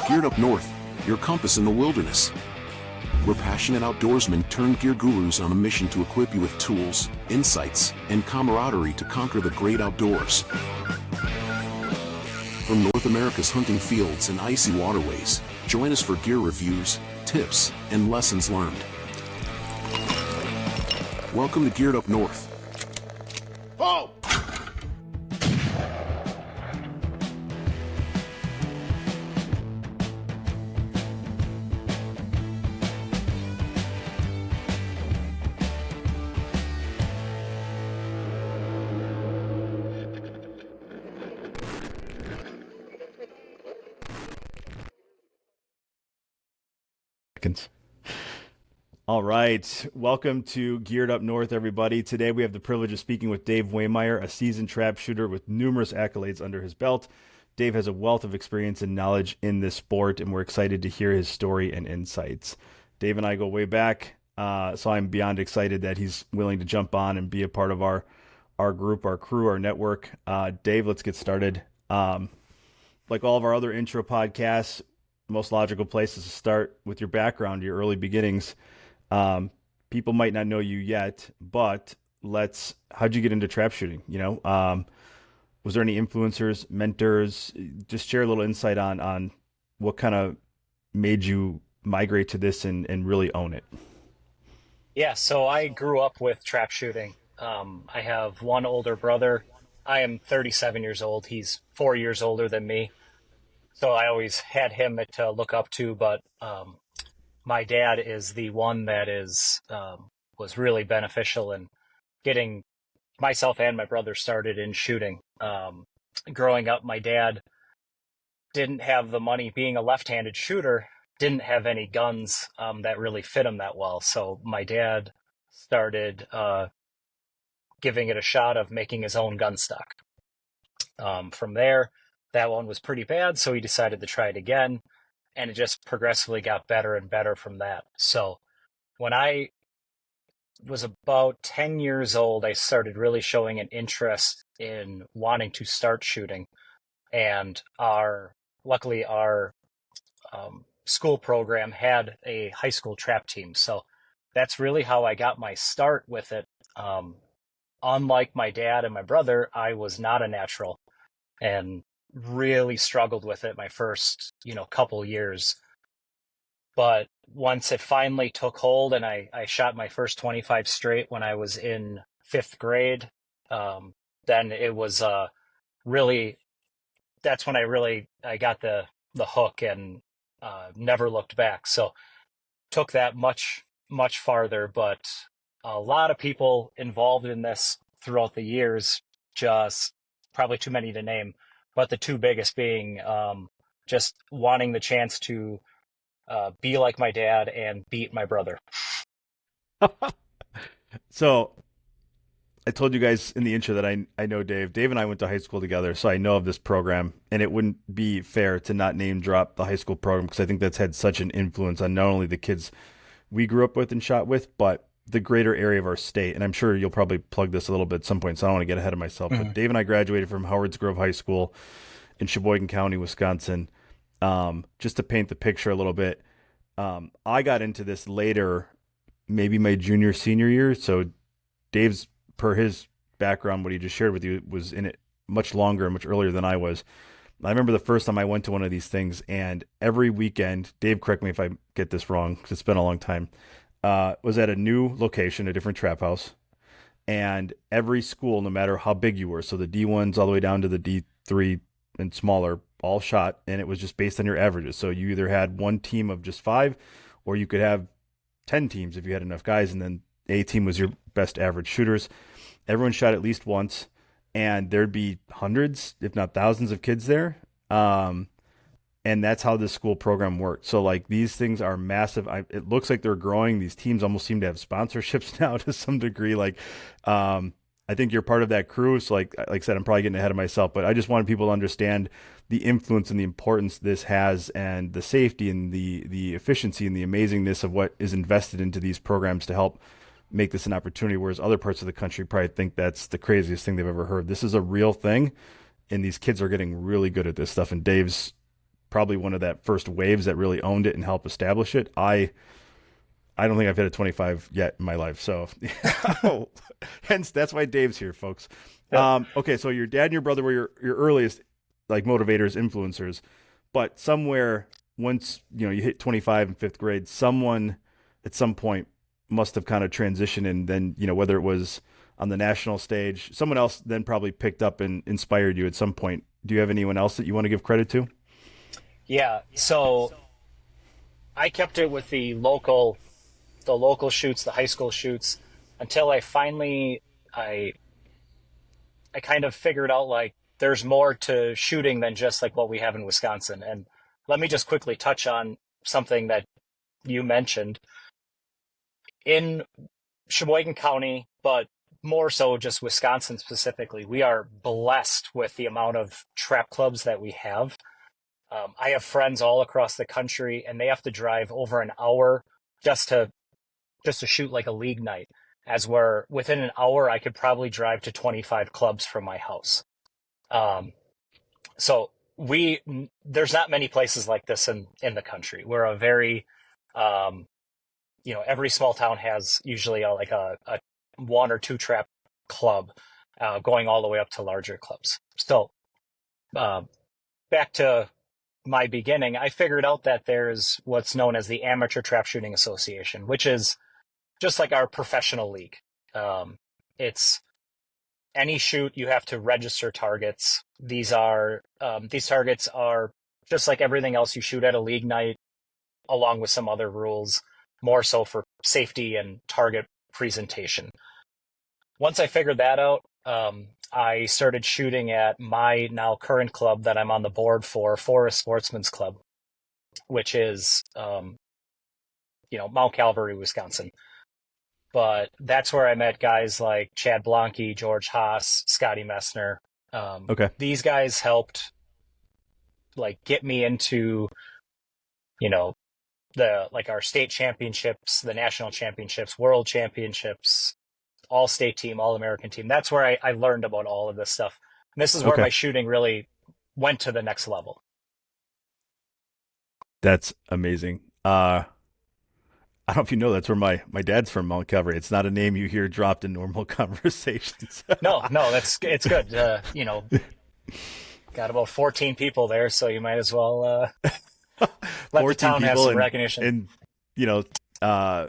Geared Up North, your compass in the wilderness. We're passionate outdoorsmen turned gear gurus on a mission to equip you with tools, insights, and camaraderie to conquer the great outdoors. From North America's hunting fields and icy waterways, join us for gear reviews, tips, and lessons learned. Welcome to Geared Up North. Oh! All right, welcome to Geared Up North, everybody. Today we have the privilege of speaking with Dave Wehmeier, a seasoned trap shooter with numerous accolades under his belt. Dave has a wealth of experience and knowledge in this sport, and we're excited to hear his story and insights. Dave and I go way back, so I'm beyond excited that he's willing to jump on and be a part of our group, our crew, our network. Dave, let's get started. Like all of our other intro podcasts, most logical place is to start with your background, your early beginnings. People might not know you yet, but how'd you get into trap shooting? Was there any influencers, mentors? Just share a little insight on what kind of made you migrate to this and really own it. Yeah, so I grew up with trap shooting. I have one older brother. I am 37 years old. He's 4 years older than me. So I always had him to look up to, but my dad is the one that was really beneficial in getting myself and my brother started in shooting. Growing up, my dad didn't have the money. Being a left-handed shooter, didn't have any guns that really fit him that well. So my dad started giving it a shot of making his own gun stock. From there, that one was pretty bad, so he decided to try it again. And it just progressively got better and better from that. So when I was about 10 years old, I started really showing an interest in wanting to start shooting. And luckily our school program had a high school trap team. So that's really how I got my start with it. Unlike my dad and my brother, I was not a natural and really struggled with it my first, couple years. But once it finally took hold and I shot my first 25 straight when I was in 5th grade, then it was really, that's when I got the hook and never looked back. So took that much, much farther, but a lot of people involved in this throughout the years, just probably too many to name. But the two biggest being just wanting the chance to be like my dad and beat my brother. So I told you guys in the intro that I know Dave. Dave and I went to high school together, so I know of this program. And it wouldn't be fair to not name drop the high school program because I think that's had such an influence on not only the kids we grew up with and shot with, but the greater area of our state. And I'm sure you'll probably plug this a little bit at some point, so I don't want to get ahead of myself. Mm-hmm. But Dave and I graduated from Howards Grove High School in Sheboygan County, Wisconsin. Just to paint the picture a little bit, I got into this later, maybe my junior, senior year. So Dave's, per his background, what he just shared with you, was in it much longer and much earlier than I was. I remember the first time I went to one of these things, and every weekend, Dave, correct me if I get this wrong, because it's been a long time, was at a new location, a different trap house. And every school, no matter how big you were, so the D1s all the way down to the D3 and smaller, all shot, and it was just based on your averages. So you either had one team of just 5, or you could have 10 teams if you had enough guys, and then A team was your best average shooters. Everyone shot at least once, and there'd be hundreds, if not thousands of kids there. And that's how this school program worked. So like these things are massive. It looks like they're growing. These teams almost seem to have sponsorships now to some degree. Like, I think you're part of that crew. So like I said, I'm probably getting ahead of myself, but I just wanted people to understand the influence and the importance this has, and the safety and the efficiency and the amazingness of what is invested into these programs to help make this an opportunity. Whereas other parts of the country probably think that's the craziest thing they've ever heard. This is a real thing, and these kids are getting really good at this stuff. And Dave's probably one of that first waves that really owned it and helped establish it. I don't think I've hit a 25 yet in my life. So hence that's why Dave's here, folks. Yeah. Okay. So your dad and your brother were your earliest like motivators, influencers, but somewhere once, you hit 25 in fifth grade, someone at some point must have kind of transitioned. And then, whether it was on the national stage, someone else then probably picked up and inspired you at some point. Do you have anyone else that you want to give credit to? Yeah. So I kept it with the local shoots, the high school shoots, until I finally, I kind of figured out like there's more to shooting than just like what we have in Wisconsin. And let me just quickly touch on something that you mentioned. In Sheboygan County, but more so just Wisconsin specifically, we are blessed with the amount of trap clubs that we have. I have friends all across the country, and they have to drive over an hour just to shoot like a league night. As where within an hour, I could probably drive to 25 clubs from my house. So there's not many places like this in the country. We're a very, every small town has usually a one or two trap club, going all the way up to larger clubs. So, back to my beginning, I figured out that there's what's known as the Amateur Trap Shooting Association, which is just like our professional league. It's any shoot, you have to register targets. These targets are just like everything else you shoot at a league night, along with some other rules, more so for safety and target presentation. Once I figured that out, I started shooting at my now current club that I'm on the board for, Forest Sportsman's Club, which is, Mount Calvary, Wisconsin. But that's where I met guys like Chad Blanke, George Haas, Scotty Messner. Okay. These guys helped like get me into, our state championships, the national championships, world championships, all state team, all American team. That's where I learned about all of this stuff. And this is where my shooting really went to the next level. That's amazing. I don't know if you know, that's where my dad's from, Mount Calvary. It's not a name you hear dropped in normal conversations. No, it's good. Got about 14 people there, so you might as well let the town have some recognition. And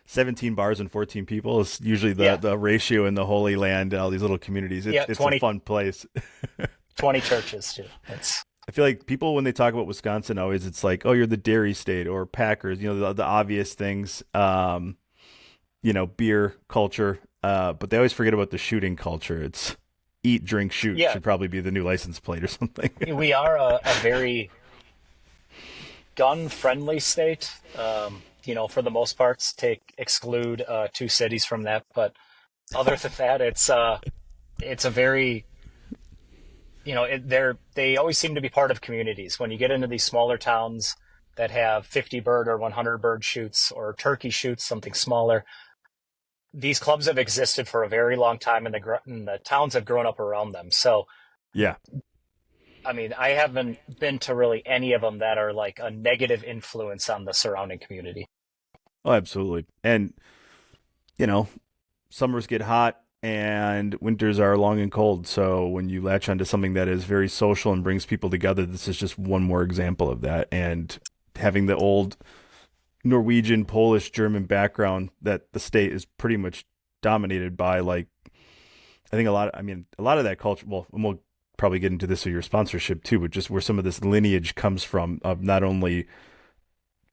17 bars and 14 people is usually the ratio in the Holy Land and all these little communities. It's 20, a fun place. 20 churches too. I feel like people, when they talk about Wisconsin, always it's like, oh, you're the dairy state or Packers, the obvious things, beer culture, but they always forget about the shooting culture. It's eat, drink, shoot should probably be the new license plate or something. We are a very gun-friendly state, for the most part. Exclude two cities from that, but other than that, it's a very they always seem to be part of communities. When you get into these smaller towns that have 50 bird or 100 bird shoots or turkey shoots, something smaller, these clubs have existed for a very long time, and the towns have grown up around them. So, yeah. I mean, I haven't been to really any of them that are like a negative influence on the surrounding community. Oh, absolutely. And, summers get hot and winters are long and cold. So when you latch onto something that is very social and brings people together, this is just one more example of that. And having the old Norwegian, Polish, German background that the state is pretty much dominated by, like, I think a lot of that culture, well, and we'll probably get into this with your sponsorship too, but just where some of this lineage comes from of not only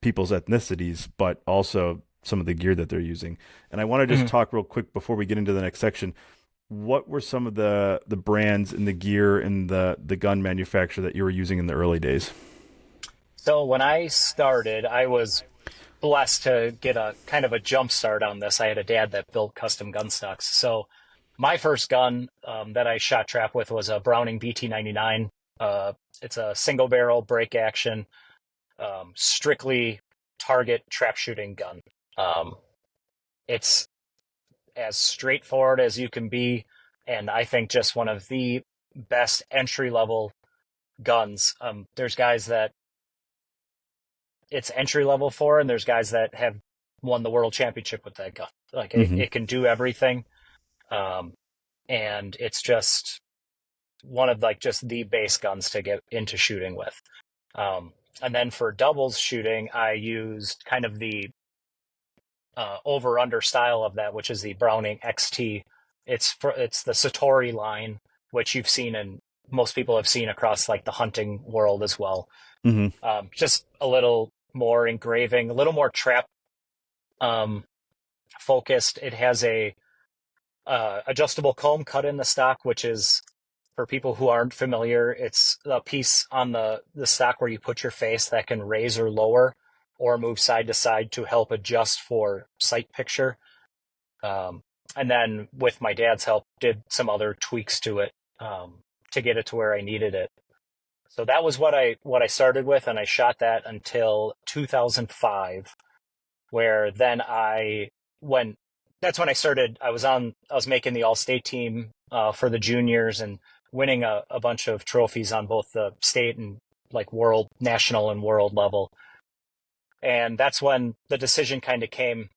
people's ethnicities, but also some of the gear that they're using. And I want to just talk real quick before we get into the next section. What were some of the brands and the gear and the gun manufacturer that you were using in the early days? So when I started, I was blessed to get a kind of a jump start on this. I had a dad that built custom gun stocks. So my first gun that I shot trap with was a Browning BT99. It's a single barrel break action, strictly target trap shooting gun. It's as straightforward as you can be, and I think just one of the best entry level guns. There's guys that it's entry level for, and there's guys that have won the world championship with that gun. Like it can do everything. And it's just one of like just the base guns to get into shooting with. And then for doubles shooting, I used kind of the over under style of that, which is the Browning XT. It's the Satori line, which you've seen and most people have seen across like the hunting world as well. Just a little more engraving, a little more trap focused. It has a adjustable comb cut in the stock, which is, for people who aren't familiar, it's a piece on the stock where you put your face that can raise or lower or move side to side to help adjust for sight picture. And then with my dad's help, did some other tweaks to it to get it to where I needed it. So that was what I started with, and I shot that until 2005, where then that's when I started. I was making the all-state team for the juniors and winning a bunch of trophies on both the state and like world, national and world level. And that's when the decision kind of came.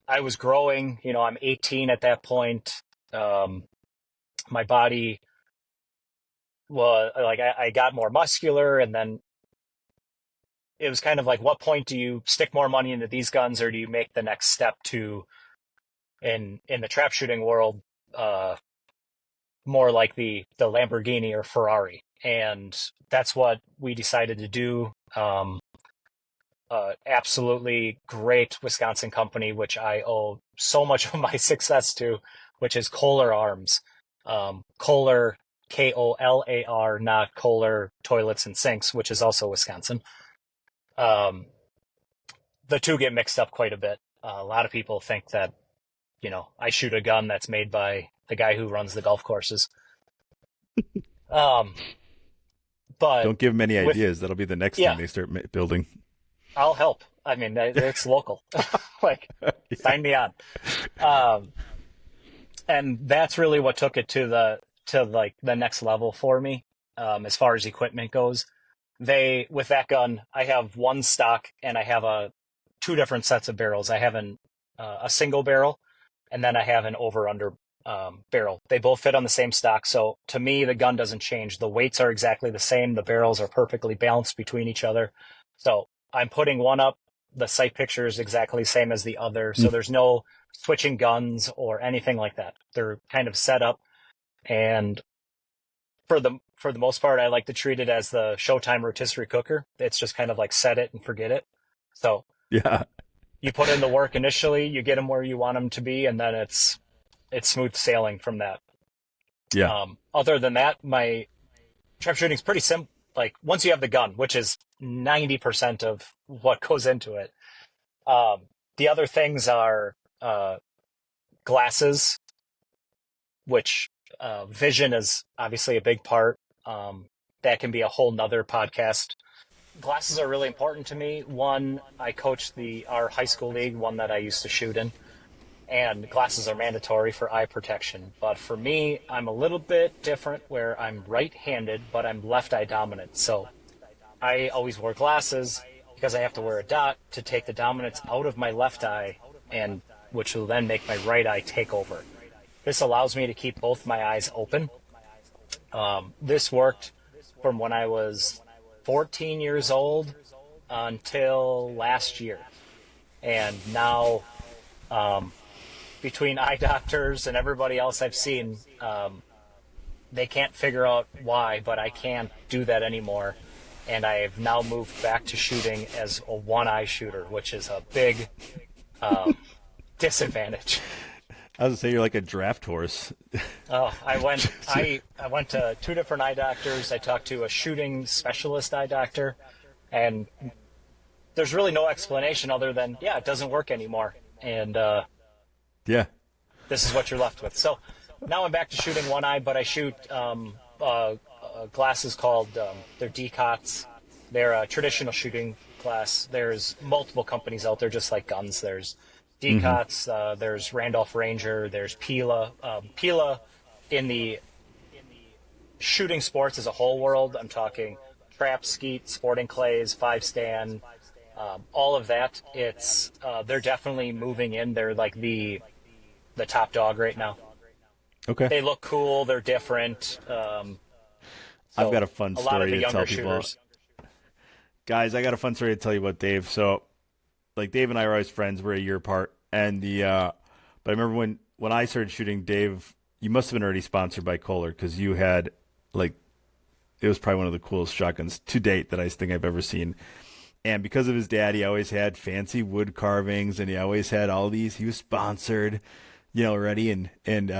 I was growing, I'm 18 at that point. My body was like, I got more muscular, and then it was kind of like, what point do you stick more money into these guns, or do you make the next step to, in the trap shooting world, more like the Lamborghini or Ferrari? And that's what we decided to do. Absolutely great Wisconsin company, which I owe so much of my success to, which is Kolar Arms. Kolar, Kolar, not Kohler Toilets and Sinks, which is also Wisconsin. The two get mixed up quite a bit. A lot of people think that, I shoot a gun that's made by the guy who runs the golf courses. But don't give them any ideas. That'll be the next thing they start building. I'll help. I mean, it's local. Like, sign me on. And that's really what took it to the next level for me, as far as equipment goes. With that gun, I have one stock and I have two different sets of barrels. I have a single barrel, and then I have an over-under barrel. They both fit on the same stock. So to me, the gun doesn't change. The weights are exactly the same. The barrels are perfectly balanced between each other. So I'm putting one up. The sight picture is exactly the same as the other. So there's no switching guns or anything like that. They're kind of set up. And for the most part, I like to treat it as the Showtime rotisserie cooker. It's just kind of like set it and forget it. So yeah, you put in the work initially, you get them where you want them to be, and then it's smooth sailing from that. Yeah. Other than that, my trap shooting is pretty simple. Like, once you have the gun, which is 90% of what goes into it, the other things are glasses, which vision is obviously a big part. That can be a whole nother podcast. Glasses are really important to me. One, I coach our high school league, one that I used to shoot in, and glasses are mandatory for eye protection. But for me, I'm a little bit different where I'm right-handed, but I'm left eye dominant. So I always wear glasses because I have to wear a dot to take the dominance out of my left eye, and which will then make my right eye take over. This allows me to keep both my eyes open. This worked from when I was 14 years old until last year. And now, between eye doctors and everybody else I've seen, they can't figure out why, but I can't do that anymore. And I have now moved back to shooting as a one-eye shooter, which is a big disadvantage. I was gonna say you're like a draft horse. Oh, I went to two different eye doctors. I talked to a shooting specialist eye doctor, and there's really no explanation other than, it doesn't work anymore. And yeah, this is what you're left with. So now I'm back to shooting one eye, but I shoot glasses called, they're DCOTs. They're a traditional shooting glass. There's multiple companies out there, just like guns. There's DCOTs, there's Randolph Ranger, there's Pila. Pila in the shooting sports as a whole world, I'm talking trap, skeet, sporting clays, 5-stand, all of that. It's they're definitely moving in. They're like the top dog right now. Okay. They look cool. They're different. I've got So a fun a lot of story the to younger tell people. shooters. Guys, I got a fun story to tell you about Dave. So, like, Dave and I are always friends. We're a year apart. And but I remember when I started shooting, Dave, you must have been already sponsored by Kolar because you had, like, it was probably one of the coolest shotguns to date that I think I've ever seen. And because of his dad, he always had fancy wood carvings, and he always had all these. He was sponsored, already, and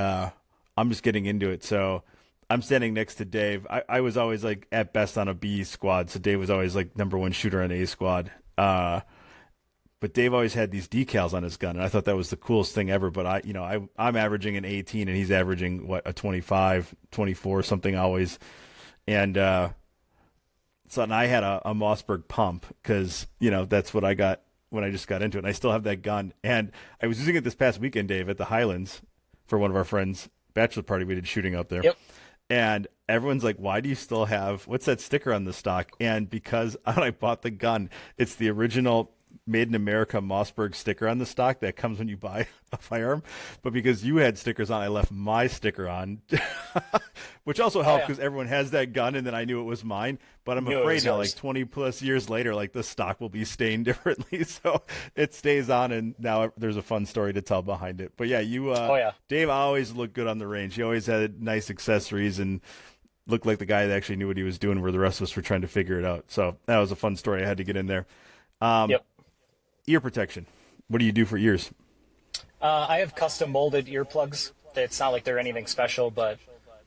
I'm just getting into it. So I'm standing next to Dave. I was always like at best on a B squad, so Dave was always like number one shooter on A squad. But Dave always had these decals on his gun, and I thought that was the coolest thing ever. But I'm averaging an 18, and he's averaging a 25, 24, something always. And so and I had a Mossberg pump because, that's what I got when I just got into it. And I still have that gun. And I was using it this past weekend, Dave, at the Highlands for one of our friends' bachelor party. We did shooting out there. Yep. And everyone's like, why do you still have, what's that sticker on the stock? And because when I bought the gun, it's the original Made in America Mossberg sticker on the stock that comes when you buy a firearm. But because you had stickers on, I left my sticker on, which also helped because everyone has that gun, and then I knew it was mine. But I'm afraid now, like 20 plus years later, like the stock will be stained differently. So it stays on, and now there's a fun story to tell behind it. But yeah, Dave always looked good on the range. He always had nice accessories and looked like the guy that actually knew what he was doing, where the rest of us were trying to figure it out. So that was a fun story. I had to get in there. Yep. Ear protection. What do you do for ears? I have custom molded earplugs. It's not like they're anything special, but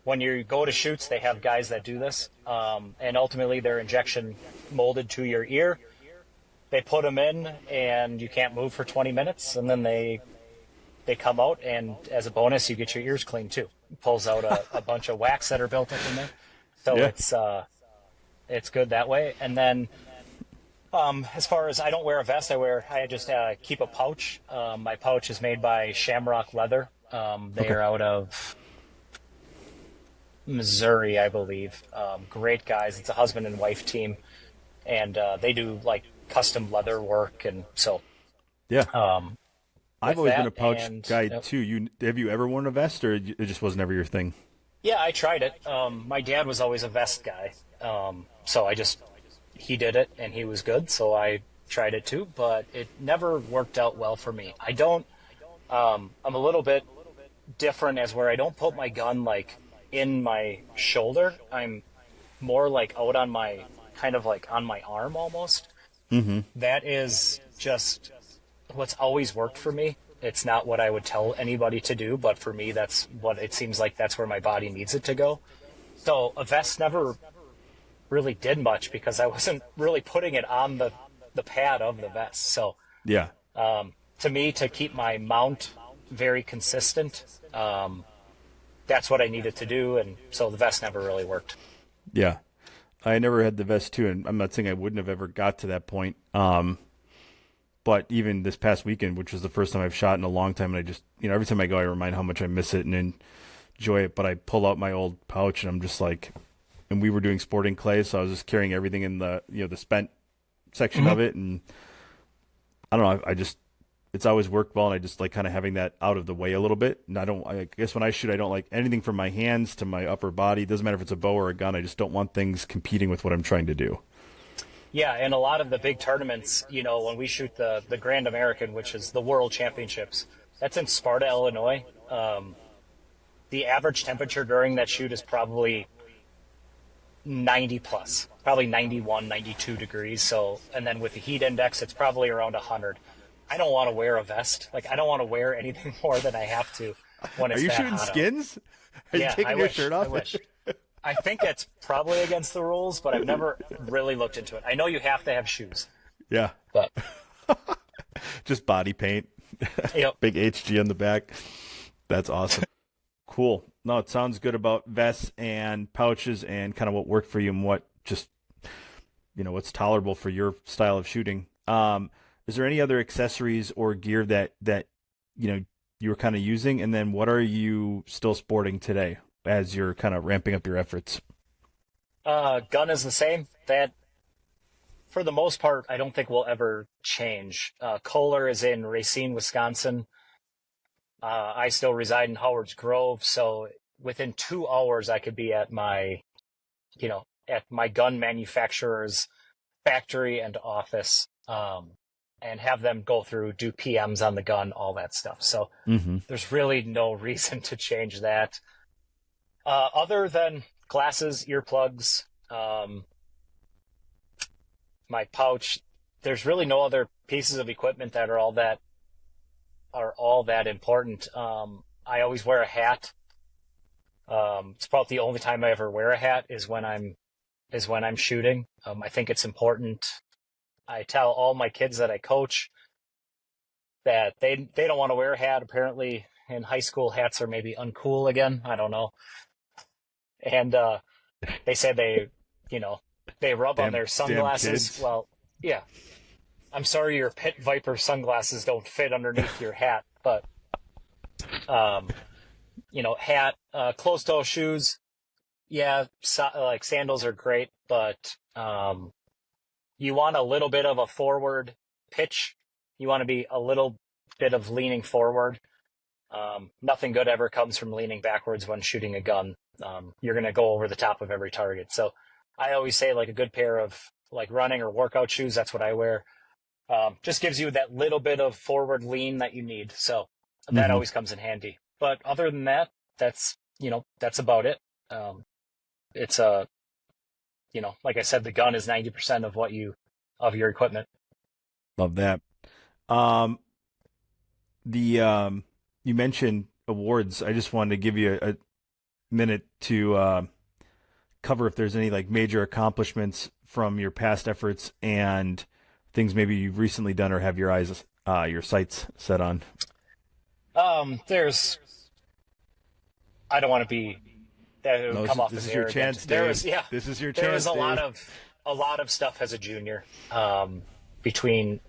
when you go to shoots, they have guys that do this. And ultimately, they're injection molded to your ear. They put them in, and you can't move for 20 minutes, and then they come out, and as a bonus, you get your ears cleaned too. It pulls out a bunch of wax that are built up in there. So it's good that way. And then as far as I don't wear a vest, I just keep a pouch. My pouch is made by Shamrock Leather. They are out of Missouri, I believe. Great guys. It's a husband and wife team, and they do like custom leather work, and so yeah. I've always been a pouch guy yep. too. Have you ever worn a vest, or it just was never your thing? Yeah, I tried it. My dad was always a vest guy, so he did it, and he was good, so I tried it too, but it never worked out well for me. I'm a little bit different as where I don't put my gun, like, in my shoulder. I'm more, like, out on my, kind of, like, on my arm almost. Mm-hmm. That is just what's always worked for me. It's not what I would tell anybody to do, but for me, that's what it seems like that's where my body needs it to go. So a vest never really did much because I wasn't really putting it on the pad of the vest. So yeah, to me, to keep my mount very consistent, that's what I needed to do, and so the vest never really worked. Yeah, I never had the vest too, and I'm not saying I wouldn't have ever got to that point. But even this past weekend, which was the first time I've shot in a long time, and I just, every time I go, I remind how much I miss it and enjoy it. But I pull out my old pouch, and I'm just like, and we were doing sporting clay, so I was just carrying everything in the, the spent section of it, and I don't know, it's always worked well, and I just like kind of having that out of the way a little bit. And I guess when I shoot, I don't like anything from my hands to my upper body. It doesn't matter if it's a bow or a gun. I just don't want things competing with what I'm trying to do. Yeah, and a lot of the big tournaments, when we shoot the Grand American, which is the World Championships, that's in Sparta, Illinois. The average temperature during that shoot is probably 90 plus, probably 91, 92 degrees. So, and then with the heat index, it's probably around 100. I don't want to wear a vest. Like, I don't want to wear anything more than I have to when it's Are you that shooting hot skins? Are you taking your shirt off? I wish. I think it's probably against the rules, but I've never really looked into it. I know you have to have shoes. Yeah. But just body paint. Yep. Big HG on the back. That's awesome. Cool. No, it sounds good about vests and pouches and kind of what worked for you and what just, what's tolerable for your style of shooting. Is there any other accessories or gear that you were kind of using? And then what are you still sporting today as you're kind of ramping up your efforts? Gun is the same. That for the most part, I don't think we'll ever change. Kolar is in Racine, Wisconsin. I still reside in Howard's Grove, so within 2 hours I could be at my gun manufacturer's factory and office, and have them do PMs on the gun, all that stuff. So there's really no reason to change that. Other than glasses, earplugs, my pouch, there's really no other pieces of equipment that are all that important. I always wear a hat. It's probably the only time I ever wear a hat is when I'm shooting. I think it's important. I tell all my kids that I coach that they don't want to wear a hat. Apparently in high school, hats are maybe uncool again. I don't know. And they say they rub on their sunglasses. Well, yeah. I'm sorry your Pit Viper sunglasses don't fit underneath your hat, but hat, closed-toe shoes, yeah, like sandals are great, but you want a little bit of a forward pitch. You want to be a little bit of leaning forward. Nothing good ever comes from leaning backwards when shooting a gun. You're going to go over the top of every target. So I always say like a good pair of like running or workout shoes, that's what I wear. Just gives you that little bit of forward lean that you need. So that always comes in handy. But other than that, that's about it. It's like I said, the gun is 90% of your equipment. Love that. You mentioned awards. I just wanted to give you a minute to cover if there's any like major accomplishments from your past efforts and things maybe you've recently done or have your sights set on. I don't want to be that would come off as arrogant. Chance, Dave. This is your chance. There was a lot of stuff as a junior, between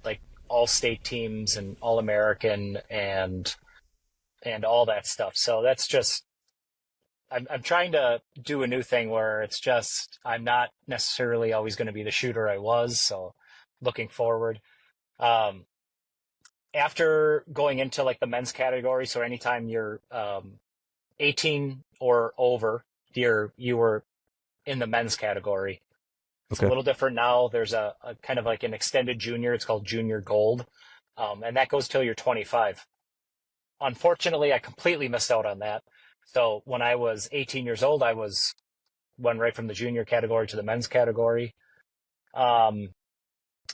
like all state teams and all American and all that stuff. So that's just I'm trying to do a new thing where it's just I'm not necessarily always going to be the shooter I was. So looking forward. After going into like the men's category, so anytime you're 18 or over, you were in the men's category. It's a little different now. There's a kind of like an extended junior. It's called Junior Gold, and that goes till you're 25. Unfortunately, I completely missed out on that. So when I was 18 years old, I went right from the junior category to the men's category.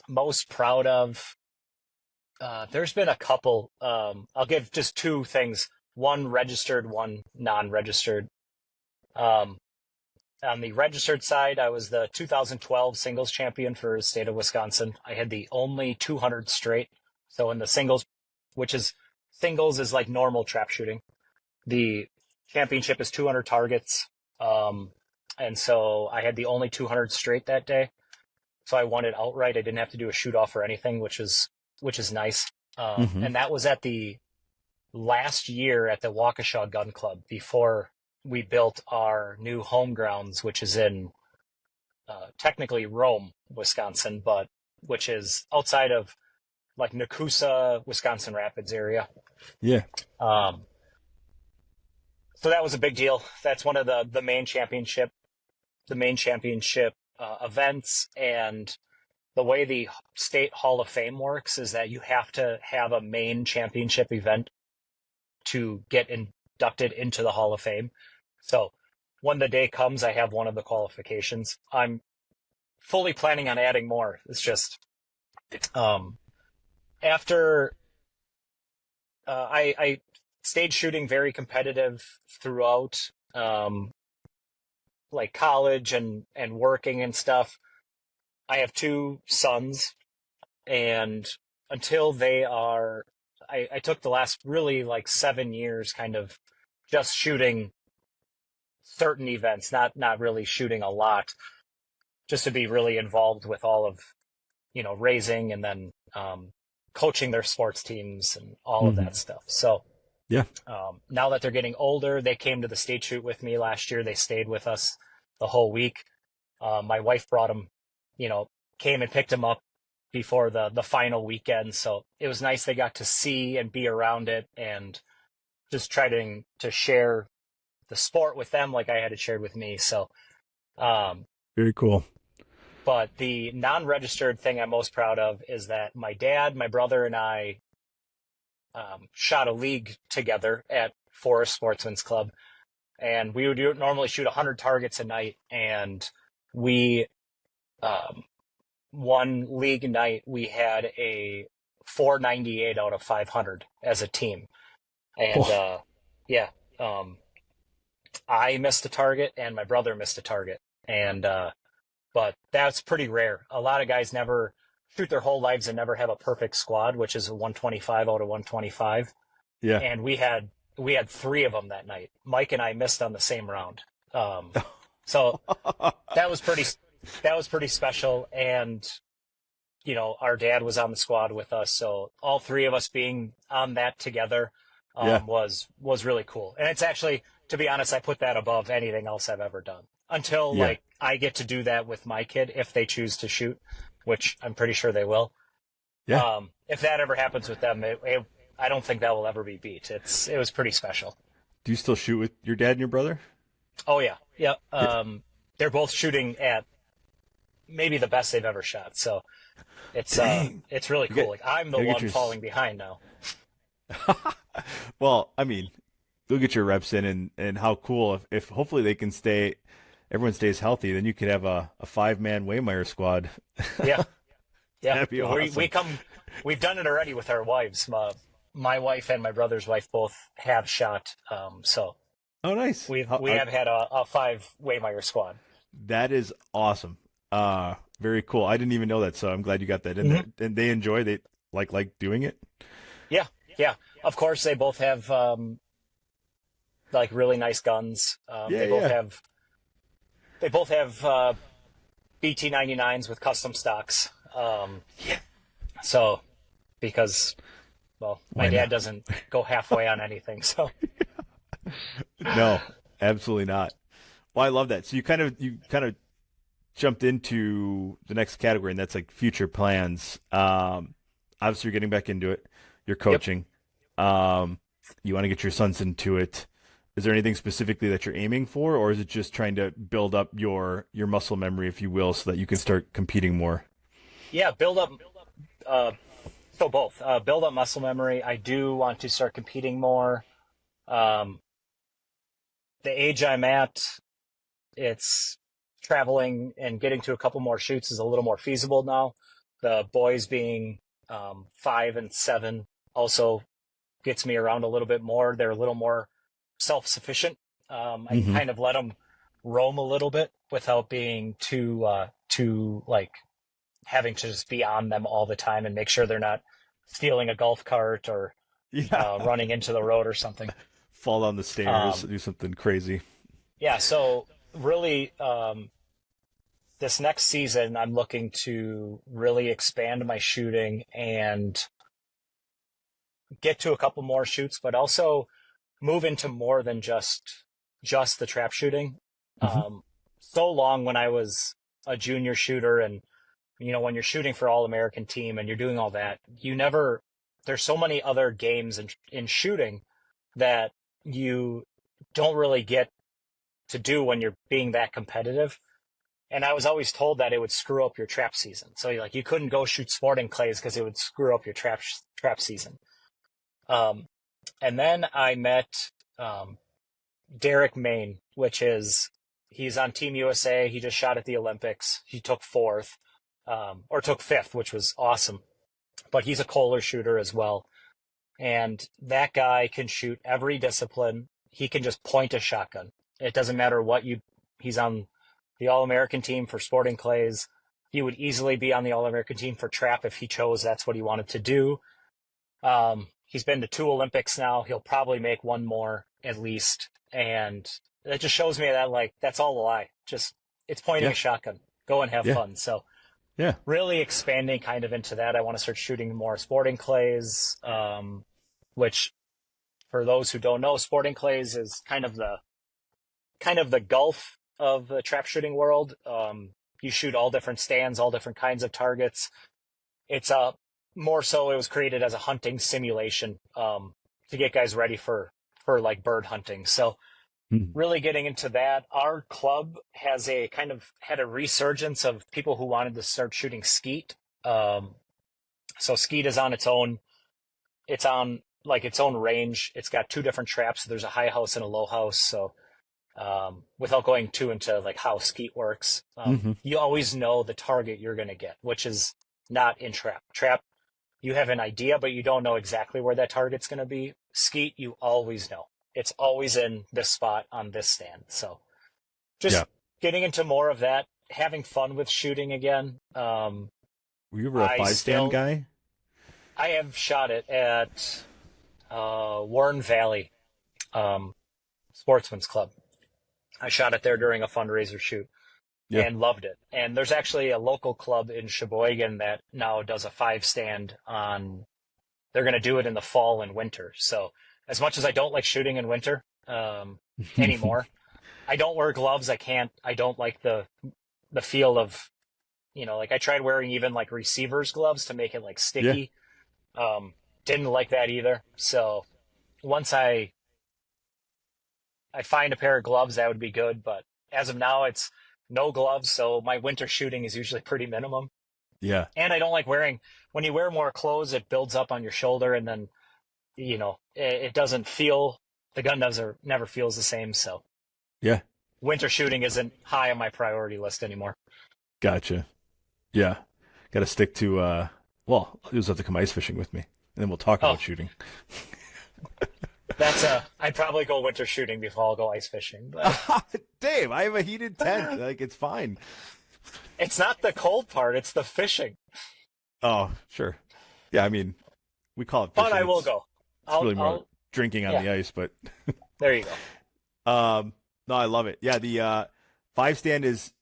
Most proud of, there's been a couple. I'll give just two things. One registered, one non-registered. On the registered side, I was the 2012 singles champion for the state of Wisconsin. I had the only 200 straight. So in the singles is like normal trap shooting. The championship is 200 targets. And so I had the only 200 straight that day. So I won it outright. I didn't have to do a shoot off or anything, which is nice. And that was at the last year at the Waukesha Gun Club before we built our new home grounds, which is in technically Rome, Wisconsin, but which is outside of like Nakusa, Wisconsin Rapids area. Yeah. So that was a big deal. That's one of the main championship events. And the way the State Hall of Fame works is that you have to have a main championship event to get inducted into the Hall of Fame. So when the day comes, I have one of the qualifications. I'm fully planning on adding more. It's just after I stayed shooting very competitive throughout like college and working and stuff. I have two sons, and until they are, I took the last really like 7 years kind of just shooting certain events, not really shooting a lot, just to be really involved with all of, raising and then coaching their sports teams and all of that stuff. So yeah, now that they're getting older, they came to the state shoot with me last year. They stayed with us the whole week. My wife brought them, came and picked him up before the final weekend. So it was nice they got to see and be around it and just trying to share the sport with them like I had it shared with me. So, Very cool. but the non-registered thing I'm most proud of is that my dad, my brother, and I shot a league together at Forest Sportsman's Club, and we would normally shoot 100 targets a night, and we one league night we had a 498 out of 500 as a team, and yeah, I missed a target and my brother missed a target, and but that's pretty rare. A lot of guys never shoot their whole lives and never have a perfect squad, which is a 125 out of 125. Yeah. And we had 3 of them that night. Mike and I missed on the same round. So that was pretty special. And, you know, our dad was on the squad with us. So all 3 of us being on that together was really cool. And it's actually, to be honest, I put that above anything else I've ever done until like I get to do that with my kid if they choose to shoot, which I'm pretty sure they will. Yeah. If that ever happens with them, I don't think that will ever be beat. It was pretty special. Do you still shoot with your dad and your brother? Oh yeah. Yeah. They're both shooting at maybe the best they've ever shot. So it's really cool. Like I'm the one falling behind now. Well, I mean, you'll get your reps in, and how cool if hopefully they can stay, everyone stays healthy, then you could have a 5-man Wehmeier squad. Yeah. Yeah. That'd be awesome. We've done it already with our wives. My wife and my brother's wife both have shot. So oh, nice. We have had a 5 Wehmeier squad. That is awesome. Very cool. I didn't even know that, so I'm glad you got that in there. And they enjoy, they like doing it? Yeah. Yeah. Of course, they both have like really nice guns. They both have BT-99s with custom stocks. So because my dad doesn't go halfway on anything, so no, absolutely not. Well, I love that. So you kind of jumped into the next category, and that's like future plans. Obviously, you're getting back into it. You're coaching. Yep. You want to get your sons into it. Is there anything specifically that you're aiming for, or is it just trying to build up your muscle memory, if you will, so that you can start competing more? Yeah, build up. So both. Build up muscle memory. I do want to start competing more. The age I'm at, it's traveling and getting to a couple more shoots is a little more feasible now. The boys being 5 and 7 also gets me around a little bit more. They're a little more self-sufficient. I kind of let them roam a little bit without being too like having to just be on them all the time and make sure they're not stealing a golf cart or running into the road or something. Fall down the stairs, do something crazy. Yeah, so really this next season I'm looking to really expand my shooting and get to a couple more shoots, but also move into more than just the trap shooting. So long when I was a junior shooter and, you know, when you're shooting for All-American team and you're doing all that, there's so many other games in shooting that you don't really get to do when you're being that competitive. And I was always told that it would screw up your trap season. So you couldn't go shoot sporting clays because it would screw up your trap season. And then I met Derek Main, he's on Team USA. He just shot at the Olympics. He took 4th, or took 5th, which was awesome. But he's a Kolar shooter as well. And that guy can shoot every discipline. He can just point a shotgun. It doesn't matter he's on the All-American team for sporting clays. He would easily be on the All-American team for trap if he chose that's what he wanted to do. He's been to 2 Olympics now. He'll probably make 1 more at least. And it just shows me that that's all a lie. It's pointing a shotgun. Go and have fun. So really expanding kind of into that. I want to start shooting more sporting clays, which for those who don't know, sporting clays is kind of the golf of the trap shooting world. You shoot all different stands, all different kinds of targets. It's more so it was created as a hunting simulation to get guys ready for like bird hunting. So really getting into that. Our club has had a resurgence of people who wanted to start shooting skeet. So skeet is on its own. It's on like its own range. It's got two different traps. There's a high house and a low house. So without going too into like how skeet works, you always know the target you're going to get, which is not in trap. Trap, you have an idea, but you don't know exactly where that target's going to be. Skeet, you always know. It's always in this spot on this stand. So just getting into more of that, having fun with shooting again. Were you ever a 5-stand guy? I have shot it at Warren Valley Sportsman's Club. I shot it there during a fundraiser shoot and loved it. And there's actually a local club in Sheboygan that now does a 5-stand on. They're going to do it in the fall and winter. So as much as I don't like shooting in winter anymore, I don't wear gloves. I don't like the feel of, like I tried wearing even like receiver's gloves to make it like sticky. Didn't like that either. So once I find a pair of gloves, that would be good. But as of now, it's no gloves. So my winter shooting is usually pretty minimum. Yeah. And I don't like when you wear more clothes, it builds up on your shoulder and then, it doesn't feel, the gun never feels the same. So yeah, winter shooting isn't high on my priority list anymore. Gotcha. Yeah. Got to stick to, well, you'll just have to come ice fishing with me and then we'll talk about shooting. I'd probably go winter shooting before I'll go ice fishing. But Dave, I have a heated tent. Like, it's fine. It's not the cold part. It's the fishing. Oh, sure. Yeah. I mean, we call it fishing. But I will go. It's really more drinking on the ice, but there you go. No, I love it. Yeah. The 5-stand is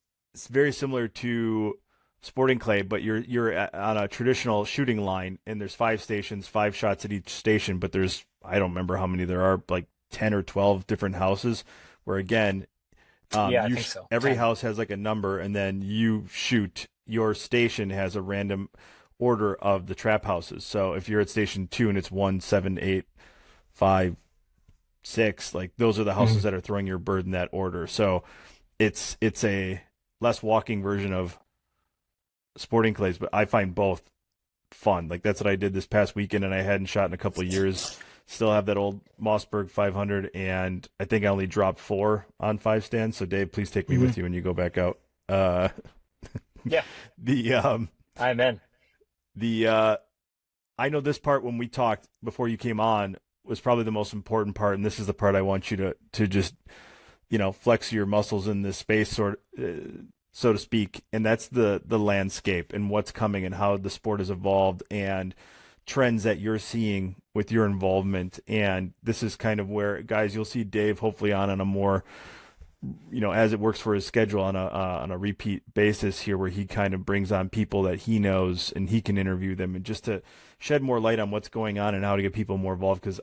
very similar to sporting clay, but you're on a traditional shooting line and there's 5 stations, 5 shots at each station, but there's, I don't remember how many there are, like 10 or 12 different houses where again, I think so. Every house has like a number and then you shoot, your station has a random order of the trap houses. So if you're at station 2 and it's 1, 7, 8, 5, 6, like those are the houses that are throwing your bird in that order. So it's a less walking version of sporting clays, but I find both fun. Like that's what I did this past weekend and I hadn't shot in a couple of years. Still have that old Mossberg 500 and I think I only dropped 4 on 5-stands. So Dave, please take me with you when you go back out. Yeah. I'm in. I know this part when we talked before you came on was probably the most important part, and this is the part I want you to just flex your muscles in this space, so to speak, and that's the landscape and what's coming and how the sport has evolved and trends that you're seeing with your involvement. And this is kind of where, guys, you'll see Dave hopefully on a more as it works for his schedule on a repeat basis here, where he kind of brings on people that he knows and he can interview them, and just to shed more light on what's going on and how to get people more involved, because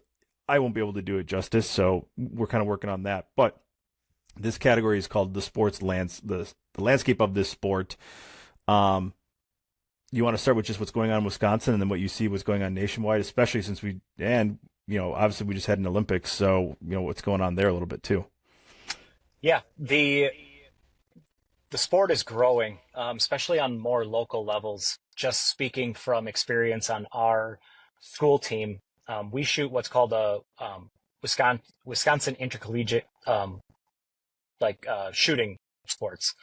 I won't be able to do it justice. So we're kind of working on that. But this category is called the landscape of this sport. You want to start with just what's going on in Wisconsin and then what you see what's going on nationwide, especially since obviously we just had an Olympics. So, what's going on there a little bit too. Yeah, the sport is growing, especially on more local levels. Just speaking from experience on our school team, we shoot what's called a Wisconsin intercollegiate shooting sports.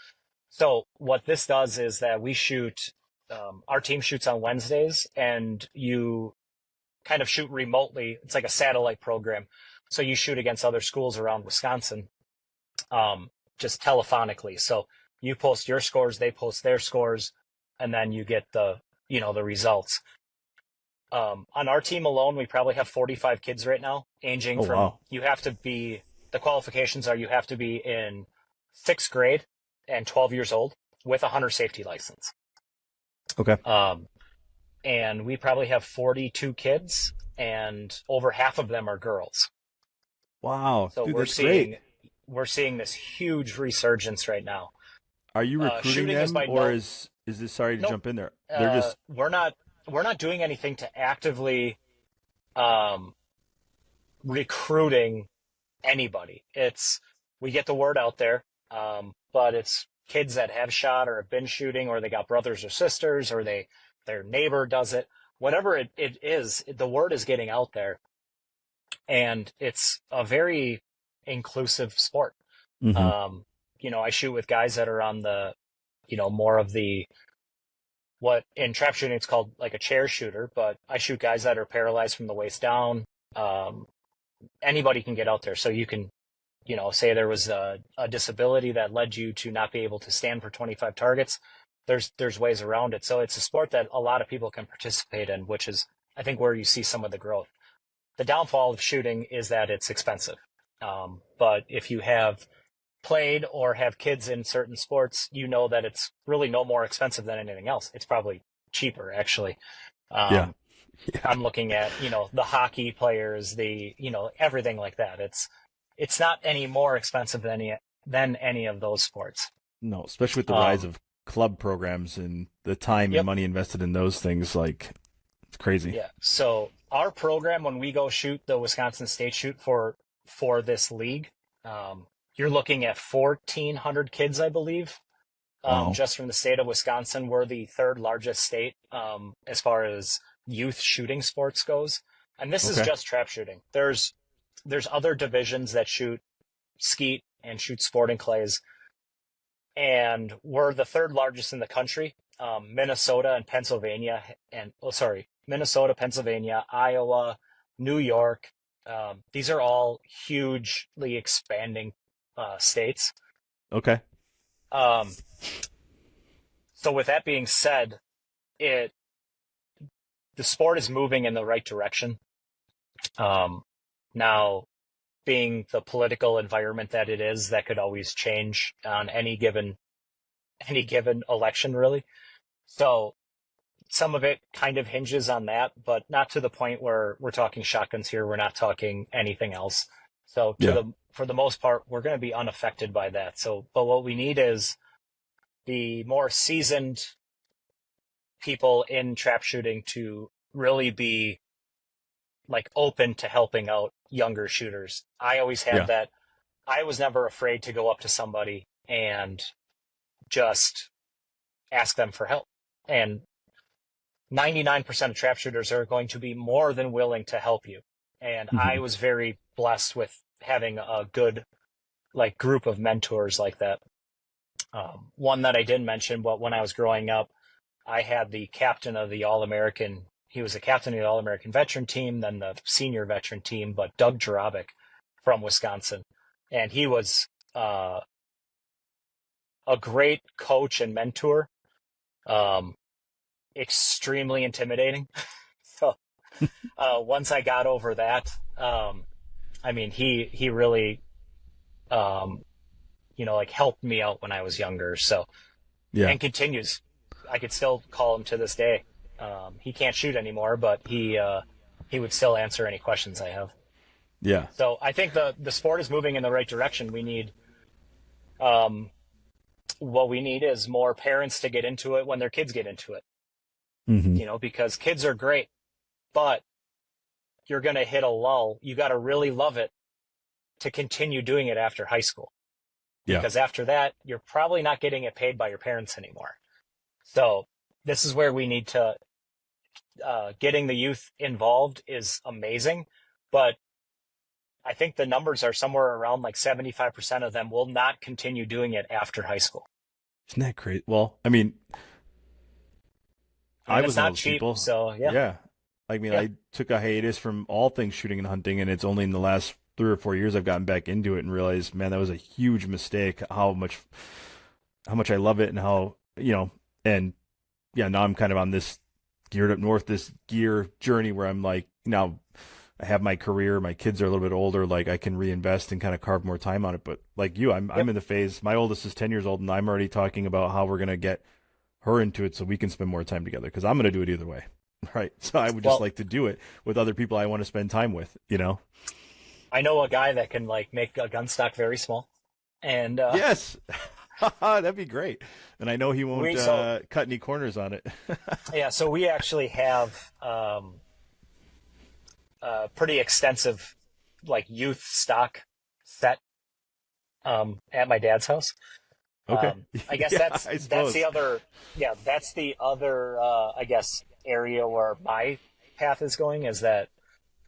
So what this does is that we shoot. Our team shoots on Wednesdays, and you kind of shoot remotely. It's like a satellite program. So you shoot against other schools around Wisconsin. Just telephonically. So you post your scores, they post their scores, and then you get the results. On our team alone, we probably have 45 kids right now, ranging from, wow. The qualifications are you have to be in 6th grade and 12 years old with a hunter safety license. Okay. And we probably have 42 kids, and over half of them are girls. Wow. So Dude, we're seeing this huge resurgence right now. Are you recruiting shooting is them, by or no, is this, sorry to nope. jump in there? They're just We're not doing anything to actively um, recruiting anybody. It's we get the word out there, but it's kids that have shot or have been shooting, or they got brothers or sisters, or their neighbor does it. Whatever it is, the word is getting out there, and it's a very inclusive sport. hmm I shoot with guys that are on the, more of the what in trap shooting it's called like a chair shooter, but I shoot guys that are paralyzed from the waist down. Um, Anybody can get out there, so you can say there was a disability that led you to not be able to stand for 25 targets. There's ways around it. So it's a sport that a lot of people can participate in, which is, I think, where you see some of the growth. The downfall of shooting is that it's expensive. But if you have played or have kids in certain sports, you know that it's really no more expensive than anything else. It's probably cheaper, actually. Yeah. Um, Yeah. I'm looking at, the hockey players, everything like that. It's not any more expensive than any of those sports. No, especially with the rise Um, of club programs and the time and yep. money invested in those things, like it's crazy. Yeah. So our program, when we go shoot the Wisconsin State shoot for this league, you're looking at 1,400 kids, I believe, Wow. just from the state of Wisconsin. We're the third largest state as far as youth shooting sports goes, and this is Okay. just trap shooting. There's other divisions that shoot skeet and shoot sporting clays, and we're the third largest in the country. Minnesota and Pennsylvania, Minnesota, Pennsylvania, Iowa, New York. These are all hugely expanding states. Okay. Um, so with that being said, it the sport is moving in the right direction. Now, being the political environment that it is, that could always change on any given election, really. So some of it kind of hinges on that, but not to the point where we're talking shotguns here. We're not talking anything else. So Yeah. for the most part, we're going to be unaffected by that. So, but what we need is the more seasoned people in trap shooting to really be like open to helping out younger shooters. I always had Yeah. that. I was never afraid to go up to somebody and just ask them for help. And 99% of trap shooters are going to be more than willing to help you. And I hmm was very blessed with having a good like group of mentors like that. One that I didn't mention, but when I was growing up, I had the captain of the All-American. He was a captain of the All-American veteran team, then the senior veteran team, but Doug Jarabic from Wisconsin. And he was a great coach and mentor, um, extremely intimidating. So once I got over that, I mean, he really, like helped me out when I was younger. So, Yeah. and continues. I could still call him to this day. He can't shoot anymore, but he would still answer any questions I have. Yeah. So I think the sport is moving in the right direction. We need, what we need is more parents to get into it when their kids get into it. hmm Because kids are great, but you're going to hit a lull. You got to really love it to continue doing it after high school. Yeah. Because after that, you're probably not getting it paid by your parents anymore. So this is where we need to, getting the youth involved is amazing, but I think the numbers are somewhere around like 75% of them will not continue doing it after high school. Isn't that crazy? Well, I mean, I It's was one of not those cheap, people. so yeah. Yeah. I mean, Yeah. I took a hiatus from all things shooting and hunting, and it's only in the last 3 or 4 years I've gotten back into it and realized, man, that was a huge mistake. How much I love it, and how and yeah, now I'm kind of on this geared up north, this gear journey where I'm like, now I have my career, my kids are a little bit older, like I can reinvest and kind of carve more time on it. But like you, I'm Yep. in the phase. My oldest is 10 years old, and I'm already talking about how we're gonna get her into it so we can spend more time together, because I'm gonna do it either way. Right. So I would just Well, like to do it with other people I want to spend time with. I know a guy that can like make a gun stock very small, and Yes. That'd be great. And I know he won't We so cut any corners on it. yeah, so we actually have pretty extensive like youth stock set at my dad's house. Okay. I guess Yeah, that's I that's suppose. the other that's the other I guess area where my path is going is that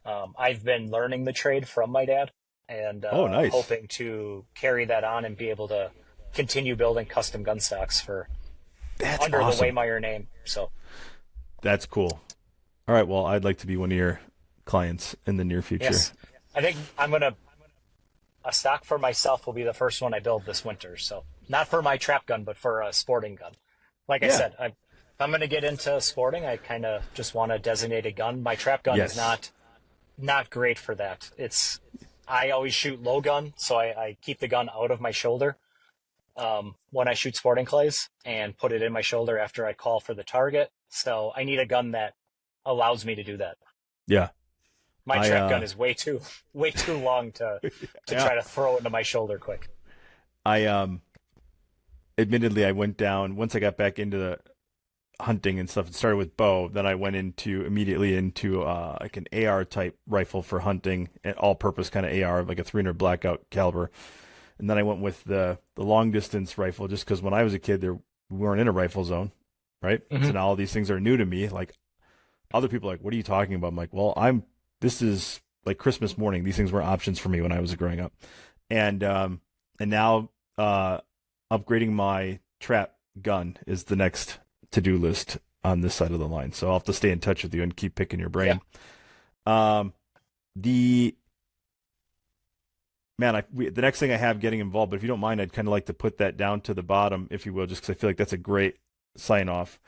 I've been learning the trade from my dad and Oh, nice. hoping to carry that on and be able to continue building custom gun stocks for That's under the awesome. Wehmeier name. So That's cool. All right. Well, I'd like to be one of your clients in the near future. yes, I think I'm gonna a stock for myself will be the first one I build this winter. So not for my trap gun, but for a sporting gun. Like I Yeah. said, if I'm going to get into sporting, I kind of just want a designated gun. My trap gun is Yes. not great for that. I always shoot low gun, so I keep the gun out of my shoulder when I shoot sporting clays and put it in my shoulder after I call for the target. So I need a gun that allows me to do that. Yeah. My I trap gun is way too long to yeah. try to throw into my shoulder quick. I admittedly I went down once I got back into the hunting and stuff. It started with bow, then I went immediately into like an AR type rifle for hunting, an all-purpose kind of AR, like a 300 blackout caliber. And then I went with the long distance rifle just because when I was a kid, we weren't in a rifle zone, right? So now all these things are new to me. Like other people are like, what are you talking about? I'm like, well, this is like Christmas morning. These things were options for me when I was growing up. And now upgrading my trap gun is the next to-do list on this side of the line. So I'll have to stay in touch with you and keep picking your Yeah. brain. The man, the next thing I have getting involved, but if you don't mind, I'd kind of like to put that down to the bottom, if you will, just because I feel like that's a great sign off.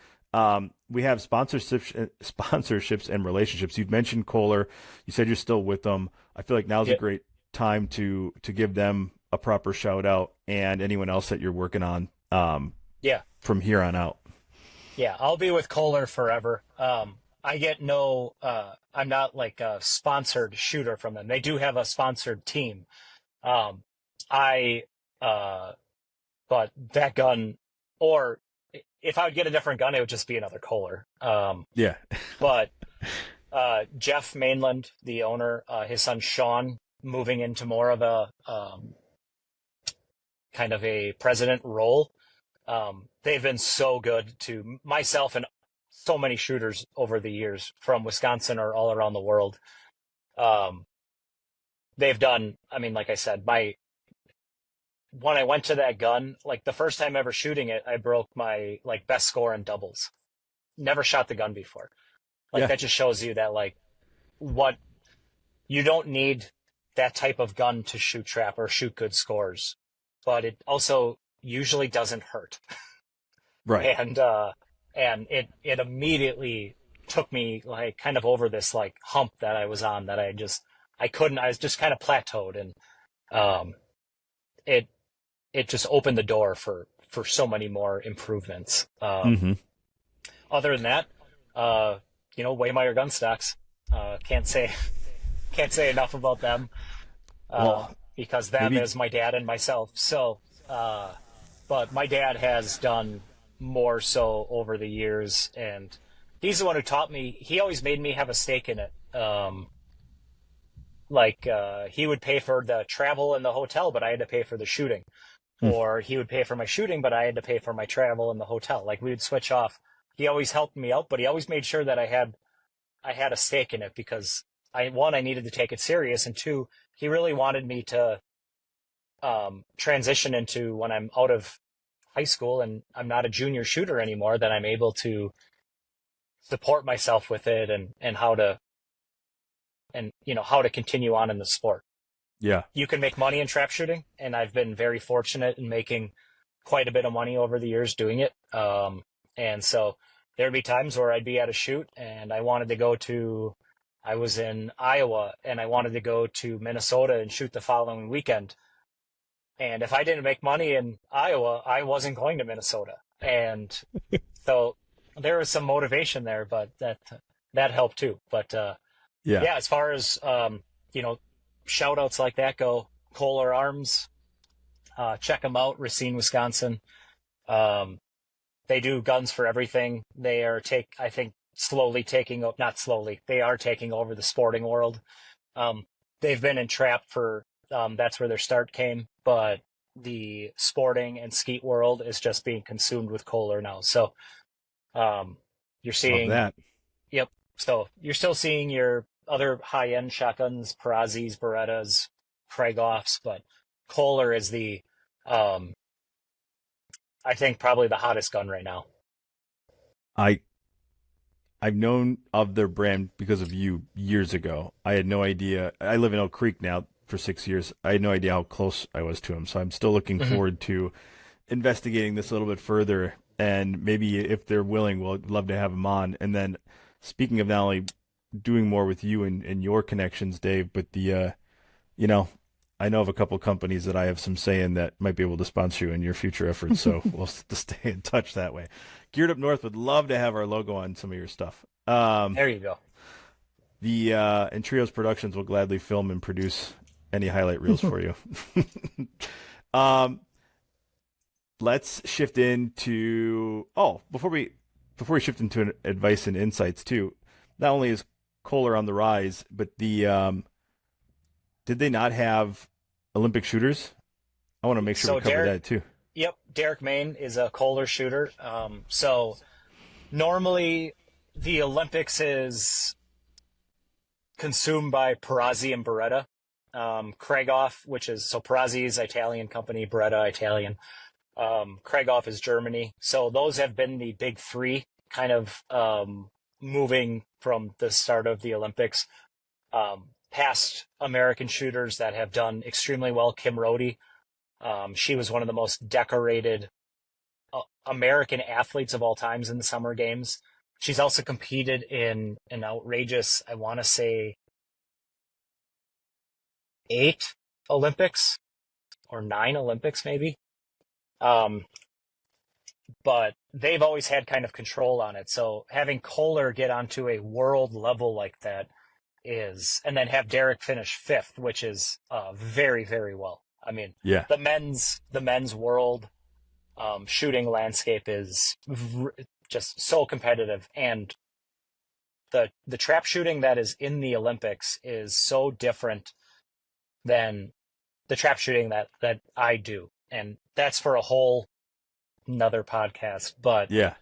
We have sponsorships and relationships. You'd mentioned Kolar. You said you're still with them. I feel like now's a Yeah. great time to give them a proper shout out and anyone else that you're working on Yeah. from here on out. Yeah. I'll be with Kohler forever. I get no, I'm not like a sponsored shooter from them. They do have a sponsored team. Um, I, but that gun, or if I would get a different gun, it would just be another Kohler. Yeah. But, Jeff Mainland, the owner, his son Sean, moving into more of a, kind of a president role. They've been so good to myself and so many shooters over the years from Wisconsin or all around the world. Um, they've done, I mean, like I said, when I went to that gun, like the first time ever shooting it, I broke my like best score in doubles. Never shot the gun before. Like Yeah. that just shows you that like what you don't need that type of gun to shoot trap or shoot good scores, but it also usually doesn't hurt. Right. And it immediately took me like kind of over this like hump that I was on that I was just kind of plateaued and um it just opened the door for so many more improvements. Mm-hmm. Other than that, Wehmeier gun stocks, can't say enough about them. Well, Because them maybe is my dad and myself. So, but my dad has done more so over the years, and he's the one who taught me. He always made me have a stake in it. He would pay for the travel and the hotel, but I had to pay for the shooting. Or he would pay for my shooting, but I had to pay for my travel and the hotel. Like we would switch off. He always helped me out, but he always made sure that I had a stake in it because I needed to take it serious, and two, he really wanted me to transition into when I'm out of high school and I'm not a junior shooter anymore, that I'm able to support myself with it and how to continue on in the sport. yeah. You can make money in trap shooting, and I've been very fortunate in making quite a bit of money over the years doing it. And so there'd be times where I'd be at a shoot and I was in Iowa and I wanted to go to Minnesota and shoot the following weekend. And if I didn't make money in Iowa, I wasn't going to Minnesota. And so there was some motivation there, but that helped too. But Yeah. yeah, as far as shout outs like that go, Kolar Arms, check them out, Racine, Wisconsin. They do guns for everything. They are I think slowly not slowly, they are taking over the sporting world. They've been in trap for, that's where their start came, but the sporting and skeet world is just being consumed with Kolar now. So you're Love seeing, that. yep. So you're still seeing your other high-end shotguns, Perazzi's, Berettas, Kraigoffs, but Kolar is I think probably the hottest gun right now. I I've known of their brand because of you years ago. I had no idea. I live in Oak Creek now for 6 years. I had no idea how close I was to them. So I'm still looking forward to investigating this a little bit further. And maybe if they're willing, we'll love to have them on. And then speaking of not only doing more with you and your connections, Dave, but you know, I know of a couple companies that I have some say in that might be able to sponsor you in your future efforts. So we'll stay in touch that way. Geared Up North would love to have our logo on some of your stuff. There you go. And Trios Productions will gladly film and produce any highlight reels for you. Let's shift into before we shift into advice and insights too. Not only is Kolar on the rise, but did they not have Olympic shooters? I want to make sure we cover that too. Yep, Derek Main is a Kolar shooter. So normally the Olympics is consumed by Perazzi and Beretta. Kraigoff, Perazzi is Italian company, Beretta Italian. Kraigoff is Germany. So those have been the big three kind of moving from the start of the Olympics. Past American shooters that have done extremely well, Kim Rhodey. She was one of the most decorated American athletes of all times in the Summer Games. She's also competed in an outrageous, I want to say, 8 Olympics or 9 Olympics maybe. But they've always had kind of control on it. So having Kolar get onto a world level like that and then have Derek finish 5th, which is very, very well. I mean, yeah. the men's world shooting landscape is just so competitive, and the trap shooting that is in the Olympics is so different than the trap shooting that I do, and that's for a whole another podcast. But yeah,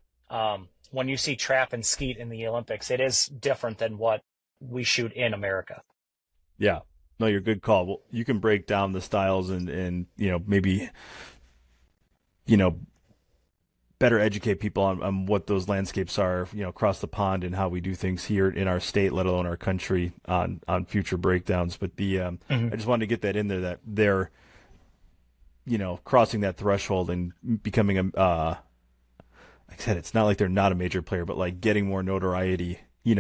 when you see trap and skeet in the Olympics, it is different than what we shoot in America. Yeah. No, you're a good call. Well, you can break down the styles and maybe, better educate people on what those landscapes are, across the pond and how we do things here in our state, let alone our country on future breakdowns. But I just wanted to get that in there that they're, crossing that threshold and becoming like I said, it's not like they're not a major player, but like getting more notoriety